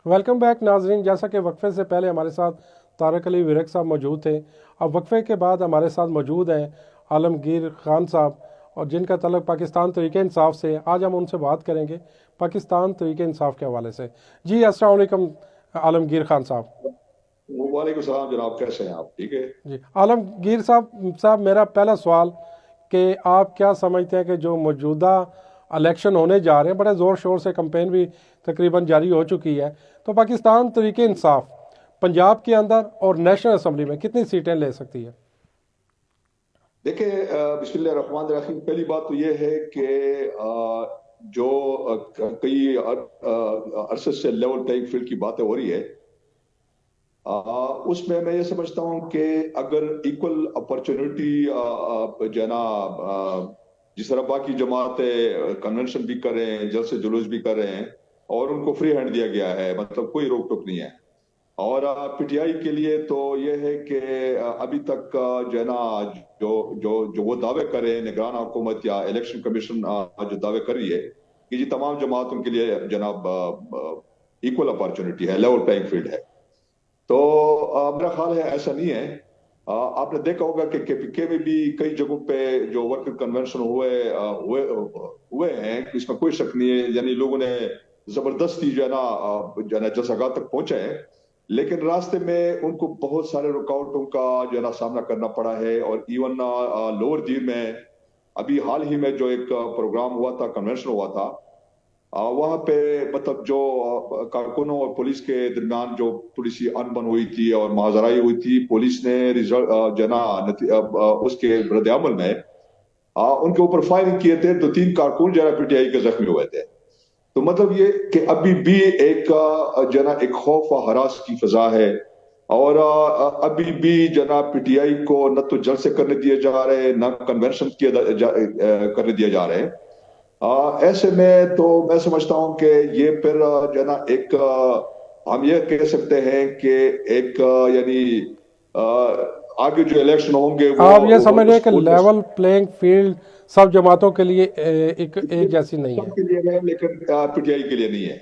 Welcome back ناظرین، جیسا کہ وقفے سے پہلے ہمارے ساتھ طارق علی ورک صاحب موجود تھے، اب وقفے کے بعد ہمارے ساتھ موجود ہیں عالمگیر خان صاحب، اور جن کا تعلق پاکستان تحریک انصاف سے۔ آج ہم ان سے بات کریں گے پاکستان تحریک انصاف کے حوالے سے۔ جی السلام علیکم عالمگیر خان صاحب۔ وعلیکم السلام جناب، کیسے ہیں آپ؟ ٹھیک ہے جی عالمگیر صاحب میرا پہلا سوال کہ آپ کیا سمجھتے ہیں کہ جو موجودہ الیکشن ہونے جا رہے ہیں، بڑے زور شور سے کمپین بھی تقریباً جاری ہو چکی ہے، تو پاکستان تحریک انصاف پنجاب کے اندر اور نیشنل اسمبلی میں کتنی سیٹیں لے سکتی ہے؟ دیکھیں، بسم اللہ الرحمن الرحیم۔ پہلی بات تو یہ ہے کہ جو کئی عرصے سے لیول پلئنگ فیلڈ کی باتیں ہو رہی ہے، اس میں میں یہ سمجھتا ہوں کہ اگر ایکول اپرچونٹی جو ہے نا، جس طرح باقی جماعتیں کنونشن بھی کر رہے ہیں، جلسے جلوس بھی کر رہے ہیں، اور ان کو فری ہینڈ دیا گیا ہے، مطلب کوئی روک ٹوک نہیں ہے۔ اور پی ٹی آئی کے لیے تو یہ ہے کہ ابھی تک جو ہے نا، جو وہ دعوے کر رہے ہیں نگران حکومت یا الیکشن کمیشن جو دعوے کر رہی ہے کہ جی تمام جماعتوں کے لیے جناب ایکول اپارچونٹی ہے، لیول پلئنگ فیلڈ ہے، تو میرا خیال ہے ایسا نہیں ہے۔ آپ نے دیکھا ہوگا کہ کے پی کے میں بھی کئی جگہوں پہ جو ورکر کنونشن ہوئے ہیں، اس میں کوئی شک نہیں ہے، یعنی لوگوں نے زبردستی جو ہے نا جلسہ گاہ تک پہنچے ہیں، لیکن راستے میں ان کو بہت سارے رکاوٹوں کا جو ہے نا سامنا کرنا پڑا ہے۔ اور ایون لوور جیر میں ابھی حال ہی میں جو ایک پروگرام ہوا تھا، کنونشن ہوا تھا، وہاں پہ مطلب جو کارکنوں اور پولیس کے درمیان جو تھوڑی سی انبن ہوئی تھی اور مہاجرائی ہوئی تھی، پولیس نے جو ہے نا اس کے رد عمل میں ان کے اوپر فائرنگ کیے تھے، تو 3 کارکن جو ہے پی ٹی آئی کے زخمی ہوئے تھے۔ تو مطلب یہ کہ ابھی بھی ایک جو ہے نا ایک خوف و ہراس کی فضا ہے، اور ابھی بھی جناب پی ٹی آئی کو نہ تو جلسے کرنے دیے جا رہے، نہ کنونشن کرنے دیے جا رہے۔ ایسے میں تو میں سمجھتا ہوں کہ یہ پھر جو ہے نا ایک ہم یہ کہہ سکتے ہیں کہ ایک یعنی آگے جو الیکشن ہوں گے آپ یہ وہ سمجھ رہے ہیں کہ لیول پلینگ فیلڈ سب جماعتوں کے لیے ایک جیسی نہیں ہے؟ سب کے لیے ہے، لیکن پی ٹی آئی کے لیے نہیں ہے۔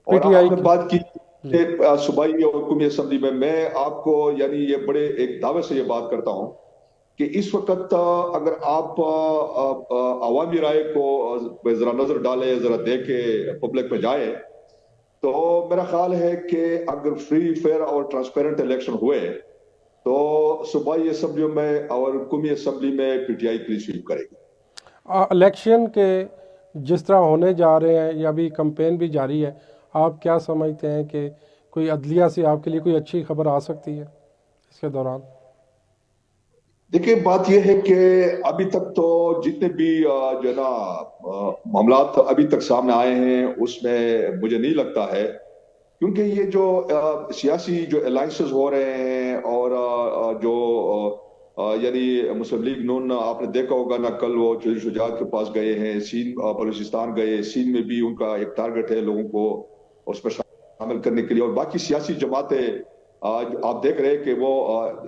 پی اور ٹی آئی آپ نے کی بات کی جی صوبائی اور حکومتی اسمبلی میں آپ کو یعنی یہ بڑے ایک دعوے سے یہ بات کرتا ہوں کہ اس وقت اگر آپ عوامی رائے کو ذرا نظر ڈالیں، ذرا دیکھیں، پبلک میں جائیں، تو میرا خیال ہے کہ اگر فری فیئر اور ٹرانسپیرنٹ الیکشن ہوئے تو صوبائی اسمبلیوں میں اور حکومتی اسمبلی میں P T I clean sweep کرے گی۔ الیکشن کے جس طرح ہونے جا رہے ہیں یا ابھی کمپین بھی جاری ہے، آپ کیا سمجھتے ہیں کہ کوئی عدلیہ سے آپ کے لیے کوئی اچھی خبر آ سکتی ہے اس کے دوران؟ دیکھیں، بات یہ ہے کہ ابھی تک تو جتنے بھی جو ہے نا معاملات ابھی تک سامنے آئے ہیں، اس میں مجھے نہیں لگتا ہے، کیونکہ یہ جو سیاسی جو الائنسز ہو رہے ہیں اور جو یعنی مسلم لیگ نون، آپ نے دیکھا ہوگا نا، کل وہ چودھری شجاعت کے پاس گئے ہیں، سین بلوچستان گئے، سین میں بھی ان کا ایک ٹارگٹ ہے لوگوں کو اس میں شامل کرنے کے لیے، اور باقی سیاسی جماعتیں آج آپ دیکھ رہے ہیں کہ وہ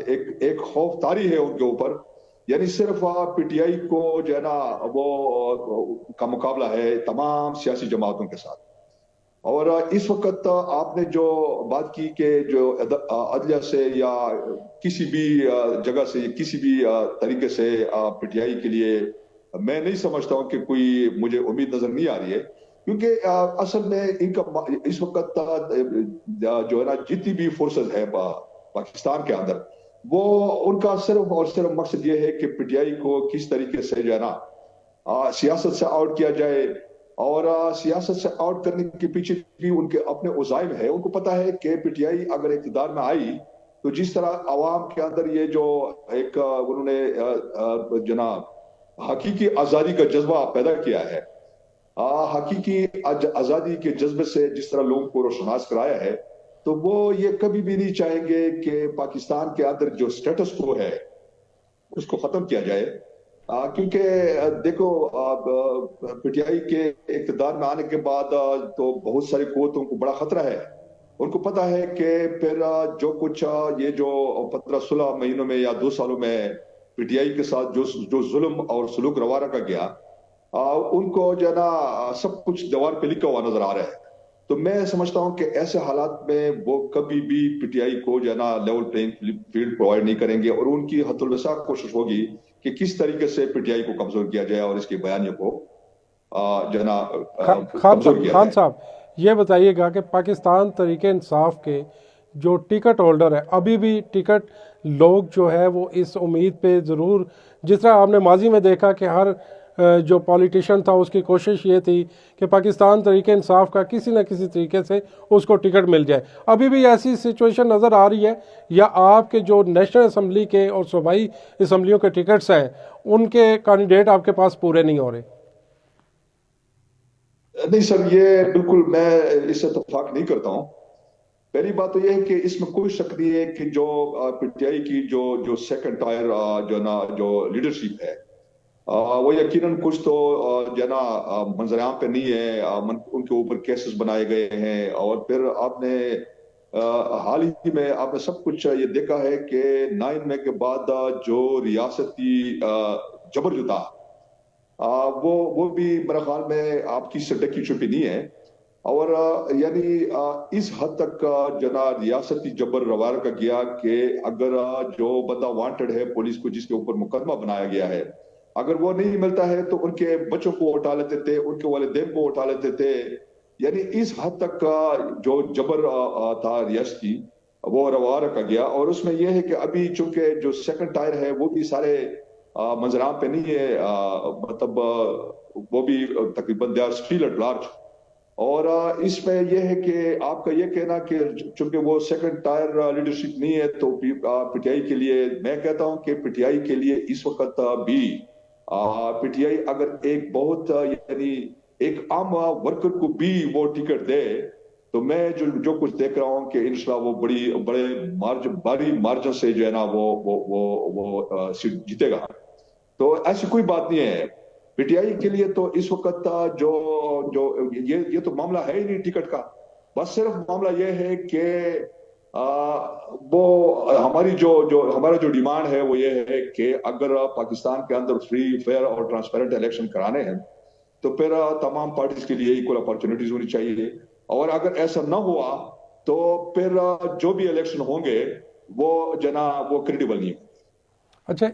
ایک خوف طاری ہے ان کے اوپر، یعنی صرف پی ٹی آئی کو جو ہے نا وہ کا مقابلہ ہے تمام سیاسی جماعتوں کے ساتھ۔ اور اس وقت آپ نے جو بات کی کہ جو عدلیہ سے یا کسی بھی جگہ سے، کسی بھی طریقے سے پی ٹی آئی کے لیے میں نہیں سمجھتا ہوں کہ کوئی مجھے امید نظر نہیں آ رہی ہے، کیونکہ اصل میں ان کا اس وقت جو ہے نا جتنی بھی فورسز ہے پاکستان کے اندر، وہ ان کا صرف اور صرف مقصد یہ ہے کہ پی ٹی آئی کو کس طریقے سے جو ہے نا سیاست سے آؤٹ کیا جائے، اور سیاست سے آؤٹ کرنے کے پیچھے بھی ان کے اپنے عزائم ہے۔ ان کو پتا ہے کہ پی ٹی آئی اگر اقتدار میں آئی تو جس طرح عوام کے اندر یہ جو ایک انہوں نے جناب حقیقی آزادی کا جذبہ پیدا کیا ہے، حقیقی آزادی کے جذبے سے جس طرح لوگوں کو روشناس کرایا ہے، تو وہ یہ کبھی بھی نہیں چاہیں گے کہ پاکستان کے اندر جو سٹیٹس کو ہے اس کو ختم کیا جائے، کیونکہ دیکھو پی ٹی آئی کے اقتدار میں آنے کے بعد تو بہت ساری قوتوں کو بڑا خطرہ ہے۔ ان کو پتا ہے کہ پھر جو کچھ یہ جو 15-16 مہینوں میں یا 2 سالوں میں پی ٹی آئی کے ساتھ جو ظلم اور سلوک روا رکھا گیا، ان کو جو ہے نا سب کچھ دیوار پہ لکھا ہوا نظر آ رہا ہے۔ تو میں سمجھتا ہوں کہ ایسے حالات میں وہ کبھی بھی پی ٹی آئی کو جو ہے نا لیول پلینگ فیلڈ پرووائڈ نہیں کریں گے، اور ان کی حد الوسع کوشش ہوگی کہ کس طریقے سے پی ٹی آئی کو کمزور کیا جائے اور اس کے بیانیے کو جو ہے نا کمزور کیا خان جائے۔ صاحب یہ بتائیے گا کہ پاکستان تحریک انصاف کے جو ٹکٹ ہولڈر ہے، ابھی بھی ٹکٹ لوگ جو ہے وہ اس امید پہ ضرور، جس طرح آپ نے ماضی میں دیکھا کہ ہر جو پولیٹیشین تھا اس کی کوشش یہ تھی کہ پاکستان تحریک انصاف کا کسی نہ کسی طریقے سے اس کو ٹکٹ مل جائے، ابھی بھی ایسی سچویشن نظر آ رہی ہے، یا آپ کے جو نیشنل اسمبلی کے اور صوبائی اسمبلیوں کے ٹکٹس ہیں ان کے کینڈیڈیٹ آپ کے پاس پورے نہیں ہو رہے؟ نہیں سر، یہ بالکل میں اس سے اتفاق نہیں کرتا ہوں۔ پہلی بات تو یہ ہے کہ اس میں کوئی شک نہیں ہے کہ جو پی ٹی آئی کی جو سیکنڈ ٹائر جو نا جو لیڈرشپ ہے، وہ یقیناً کچھ تو جو ہے نا منظر عام پہ نہیں ہے، ان کے اوپر کیسز بنائے گئے ہیں، اور پھر آپ نے حال ہی میں آپ نے سب کچھ یہ دیکھا ہے کہ 9 مئی کے بعد جو ریاستی جبر جو تھا، وہ بھی میرے خیال میں آپ کی صدق کی چھٹی نہیں ہے، اور یعنی اس حد تک جنا ریاستی جبر روار کا گیا کہ اگر جو بندہ وانٹڈ ہے پولیس کو، جس کے اوپر مقدمہ بنایا گیا ہے، اگر وہ نہیں ملتا ہے تو ان کے بچوں کو اٹھا لیتے تھے، ان کے والدین کو اٹھا لیتے تھے، یعنی اس حد تک کا جو جبر تھا ریاستی، وہ روار کا گیا۔ اور اس میں یہ ہے کہ ابھی چونکہ جو سیکنڈ ٹائر ہے وہ بھی سارے منظرام پہ نہیں ہے، مطلب وہ بھی تقریباً they are still at large, اور اس میں یہ ہے کہ آپ کا یہ کہنا کہ چونکہ وہ سیکنڈ ٹائر لیڈرشپ نہیں ہے تو پی ٹی آئی کے لیے، میں کہتا ہوں کہ پی ٹی آئی کے لیے اس وقت بھی پی ٹی آئی اگر ایک بہت یعنی ایک عام ورکر کو بھی وہ ٹکٹ دے تو میں جو کچھ دیکھ رہا ہوں کہ انشاءاللہ وہ بڑی مارجن سے جو ہے نا وہ سیٹ جیتے گا۔ تو ایسی کوئی بات نہیں ہے پی ٹی آئی کے لیے، تو اس وقت جو یہ تو معاملہ ہے ہی نہیں ٹکٹ کا، بس صرف معاملہ یہ ہے کہ وہ ہمارا جو ڈیمانڈ ہے وہ یہ ہے کہ اگر پاکستان کے اندر فری، فیئر اور ٹرانسپیرنٹ الیکشن کرانے ہیں تو پھر تمام پارٹیز کے لیے ایکول اپارچونیٹیز ہونی چاہیے، اور اگر ایسا نہ ہوا تو پھر جو بھی الیکشن ہوں گے وہ جناب وہ کریڈیبل نہیں ہوں۔ اچھا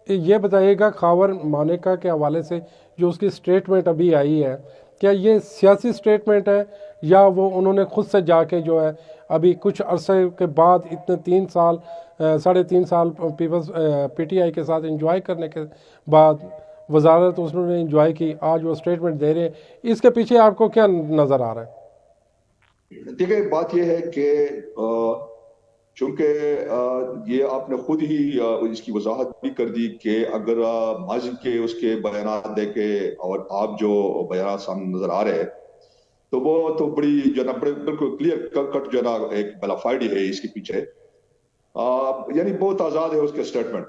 یہ بتائیے گا خاور مانیکا کے حوالے سے جو اس کی سٹیٹمنٹ ابھی آئی ہے، کیا یہ سیاسی سٹیٹمنٹ ہے یا وہ انہوں نے خود سے جا کے جو ہے ابھی کچھ عرصے کے بعد اتنے 3.5 سال پیپلز پی ٹی آئی کے ساتھ انجوائے کرنے کے بعد وزارت انہوں نے انجوائے کی، آج وہ سٹیٹمنٹ دے رہے ہیں، اس کے پیچھے آپ کو کیا نظر آ رہا ہے؟ دیکھیں بات یہ ہے کہ چونکہ یہ آپ نے خود ہی اس کی وضاحت بھی کر دی کہ اگر ماضی کے اس کے بیانات دیکھے اور آپ جو بیانات سامنے نظر آ رہے ہیں تو وہ تو بڑی جو نا بالکل کلیئر کٹ جو نا ایک بلافائڈی ہے اس کے پیچھے، یعنی بہت آزاد ہے اس کے سٹیٹمنٹ،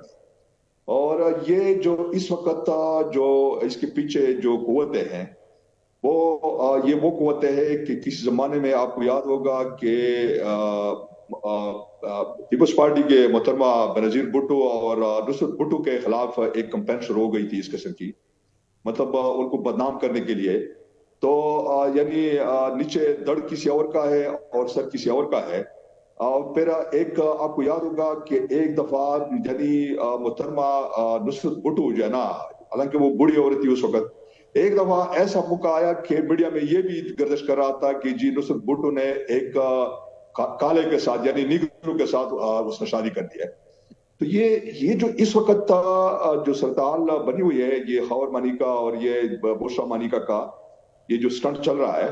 اور یہ جو اس وقت جو اس کے پیچھے جو قوتیں ہیں یہ وہ قوتیں ہیں کہ کسی زمانے میں آپ کو یاد ہوگا کہ پیپلز پارٹی کے محترمہ بنظیر بھٹو اور نصرت بھٹو کے خلاف ایک کمپین شروع ہو گئی تھی اس قسم کی، مطلب ان کو بدنام کرنے کے لیے، تو یعنی نیچے دڑ کسی اور کا ہے اور سر کسی اور کا ہے، اور پھر ایک آپ کو یاد ہوگا کہ ایک دفعہ یعنی محترمہ نصرت بھٹو جو ہے نا، حالانکہ وہ بوڑھی عورت تھی اس وقت، ایک دفعہ ایسا موقع آیا کہ میڈیا میں یہ بھی گردش کر رہا تھا کہ جی نصرت بھٹو نے ایک کالے کے ساتھ یعنی نیگرو کے ساتھ اس نے شادی کر دی ہے۔ تو یہ جو اس وقت جو سرطان بنی ہوئی ہے، یہ خاور مانیکا اور یہ بشرا مانیکا کا یہ جو سٹنٹ چل رہا ہے،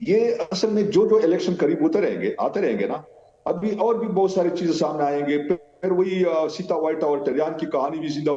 یہ اصل میں جو الیکشن قریب آتے رہیں گے نا، ابھی اور بھی بہت ساری چیزیں سامنے آئیں گے، پھر وہی سیتا وائٹ اور ٹریان کی کہانی بھی زندہ